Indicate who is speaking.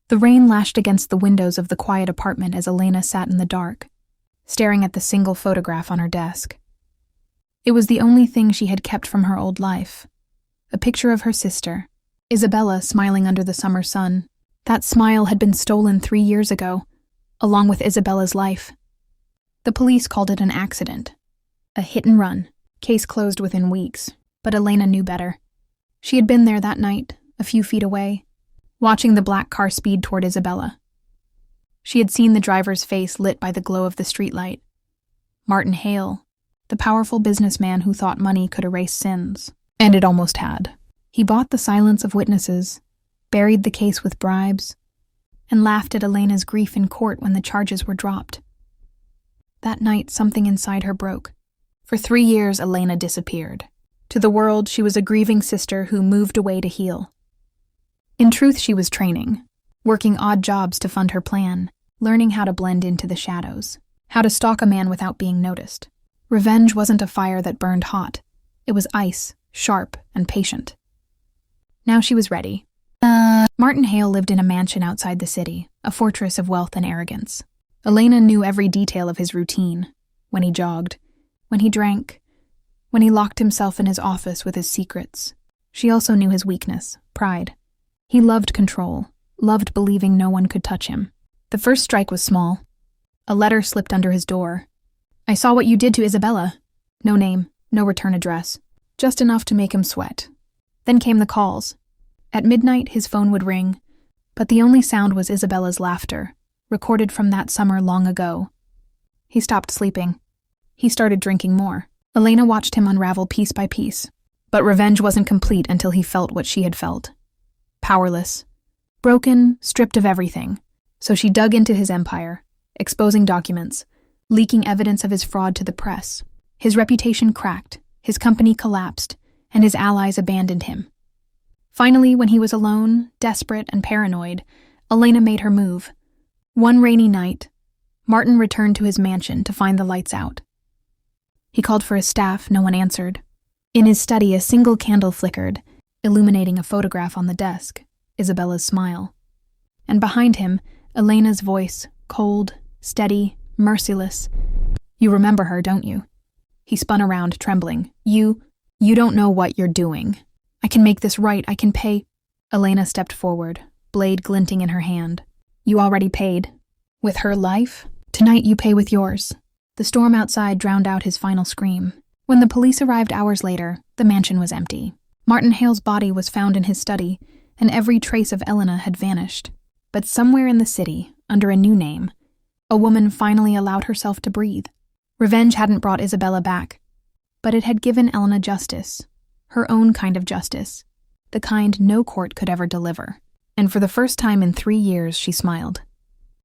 Speaker 1: The rain lashed against the windows of the quiet apartment as Elena sat in the dark, staring at the single photograph on her desk. It was the only thing she had kept from her old life. A picture of her sister, Isabella, smiling under the summer sun. That smile had been stolen 3 years ago, along with Isabella's life. The police called it an accident, a hit and run, case closed within weeks, but Elena knew better. She had been there that night, a few feet away, watching the black car speed toward Isabella. She had seen the driver's face lit by the glow of the streetlight. Martin Hale, the powerful businessman who thought money could erase sins. And it almost had. He bought the silence of witnesses, buried the case with bribes, and laughed at Elena's grief in court when the charges were dropped. That night, something inside her broke. For 3 years, Elena disappeared. To the world, she was a grieving sister who moved away to heal. In truth, she was training, working odd jobs to fund her plan, learning how to blend into the shadows, how to stalk a man without being noticed. Revenge wasn't a fire that burned hot. It was ice, sharp and patient. Now she was ready. Martin Hale lived in a mansion outside the city, a fortress of wealth and arrogance. Elena knew every detail of his routine, when he jogged, when he drank, when he locked himself in his office with his secrets. She also knew his weakness, pride. He loved control, loved believing no one could touch him. The first strike was small. A letter slipped under his door. "I saw what you did to Isabella." No name, no return address, just enough to make him sweat. Then came the calls. At midnight, his phone would ring, but the only sound was Isabella's laughter, recorded from that summer long ago. He stopped sleeping. He started drinking more. Elena watched him unravel piece by piece, but revenge wasn't complete until he felt what she had felt. Powerless, broken, stripped of everything. So she dug into his empire, exposing documents, leaking evidence of his fraud to the press. His reputation cracked, his company collapsed, and his allies abandoned him. Finally, when he was alone, desperate and paranoid, Elena made her move. One rainy night, Martin returned to his mansion to find the lights out. He called for his staff, no one answered. In his study, a single candle flickered, illuminating a photograph on the desk, Isabella's smile. And behind him, Elena's voice, cold, steady, merciless. "You remember her, don't you?" He spun around, trembling. You don't know what you're doing. I can make this right, I can pay." Elena stepped forward, blade glinting in her hand. "You already paid. With her life? Tonight you pay with yours." The storm outside drowned out his final scream. When the police arrived hours later, the mansion was empty. Martin Hale's body was found in his study, and every trace of Elena had vanished. But somewhere in the city, under a new name, a woman finally allowed herself to breathe. Revenge hadn't brought Isabella back, but it had given Elena justice, her own kind of justice, the kind no court could ever deliver. And for the first time in 3 years, she smiled.